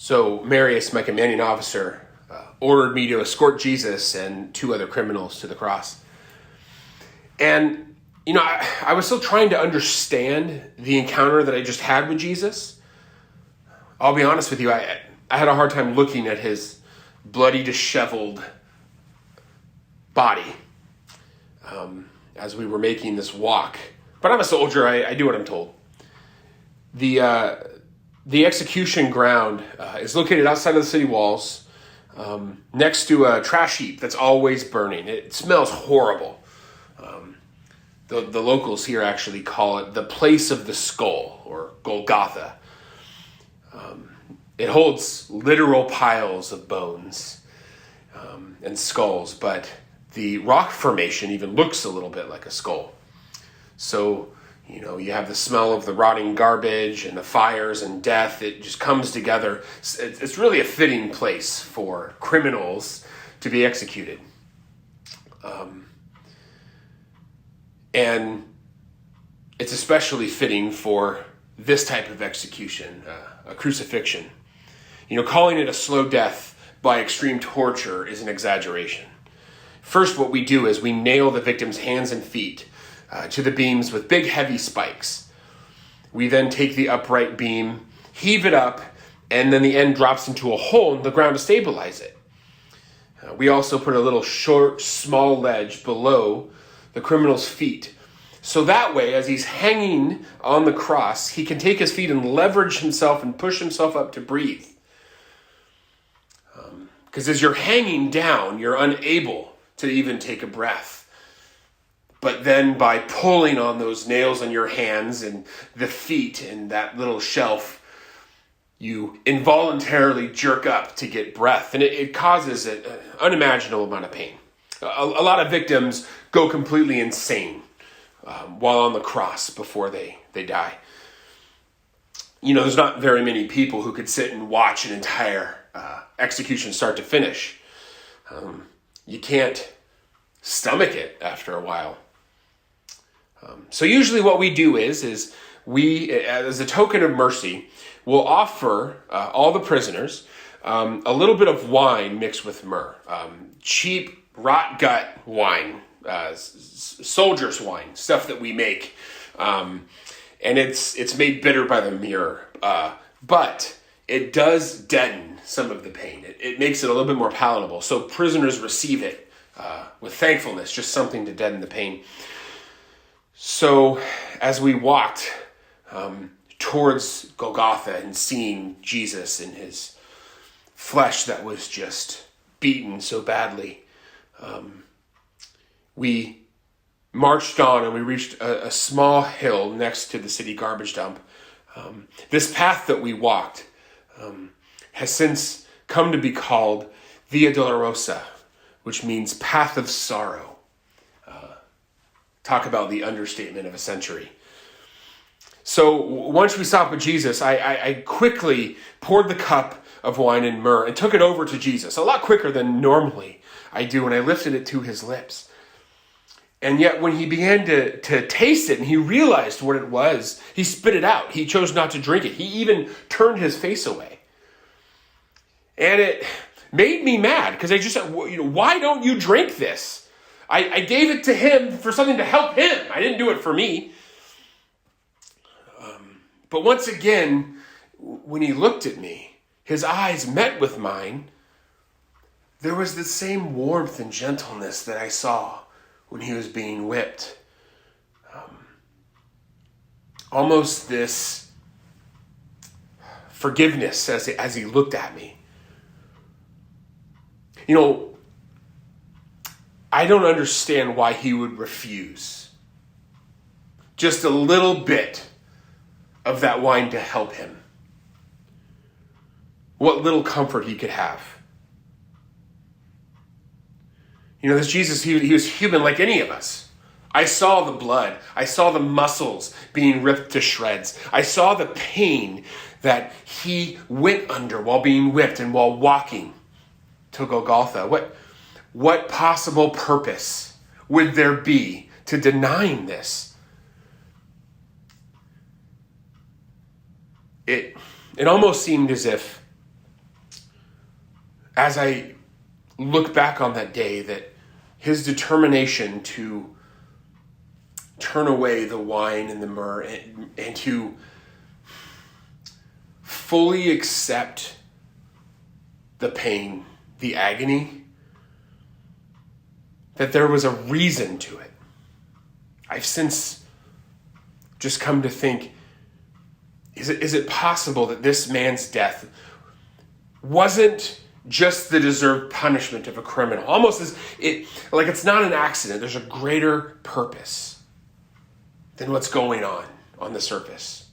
So Marius, my commanding officer, ordered me to escort Jesus and two other criminals to the cross. And, I was still trying to understand the encounter that I just had with Jesus. I'll be honest with you, I had a hard time looking at his bloody, disheveled body as we were making this walk. But I'm a soldier, I do what I'm told. The execution ground is located outside of the city walls, next to a trash heap that's always burning. It smells horrible. The locals here actually call it the place of the skull, or Golgotha. It holds literal piles of bones and skulls, but the rock formation even looks a little bit like a skull. So, you have the smell of the rotting garbage and the fires and death. It just comes together. It's really a fitting place for criminals to be executed. And it's especially fitting for this type of execution, a crucifixion. Calling it a slow death by extreme torture is an exaggeration. First, what we do is we nail the victim's hands and feet to the beams with big, heavy spikes. We then take the upright beam, heave it up, and then the end drops into a hole in the ground to stabilize it. We also put a little short, small ledge below the criminal's feet. So that way, as he's hanging on the cross, he can take his feet and leverage himself and push himself up to breathe. Because as you're hanging down, you're unable to even take a breath. But then by pulling on those nails on your hands and the feet and that little shelf, you involuntarily jerk up to get breath. And it causes an unimaginable amount of pain. A lot of victims go completely insane while on the cross before they die. There's not very many people who could sit and watch an entire execution start to finish. You can't stomach it after a while. So usually what we do is we, as a token of mercy, will offer all the prisoners a little bit of wine mixed with myrrh. Cheap, rot gut wine, soldier's wine, stuff that we make. And it's made bitter by the myrrh. But it does deaden some of the pain. It makes it a little bit more palatable. So prisoners receive it with thankfulness, just something to deaden the pain. So as we walked towards Golgotha and seeing Jesus in his flesh that was just beaten so badly, we marched on and we reached a small hill next to the city garbage dump. This path that we walked has since come to be called Via Dolorosa, which means path of sorrow. Talk about the understatement of a century. So once we stopped with Jesus, I quickly poured the cup of wine and myrrh and took it over to Jesus, a lot quicker than normally I do when I lifted it to his lips. And yet when he began to taste it and he realized what it was, he spit it out. He chose not to drink it. He even turned his face away. And it made me mad because I just said, why don't you drink this? I gave it to him for something to help him. I didn't do it for me. But once again, when he looked at me, his eyes met with mine. There was the same warmth and gentleness that I saw when he was being whipped. Almost this forgiveness as he looked at me. I don't understand why he would refuse just a little bit of that wine to help him. What little comfort he could have. This Jesus, he was human like any of us. I saw the blood. I saw the muscles being ripped to shreds. I saw the pain that he went under while being whipped and while walking to Golgotha. What possible purpose would there be to denying this? It almost seemed as if as I look back on that day, that his determination to turn away the wine and the myrrh and to fully accept the pain, the agony, that there was a reason to it. I've since just come to think, is it possible that this man's death wasn't just the deserved punishment of a criminal? Almost as like it's not an accident. There's a greater purpose than what's going on the surface.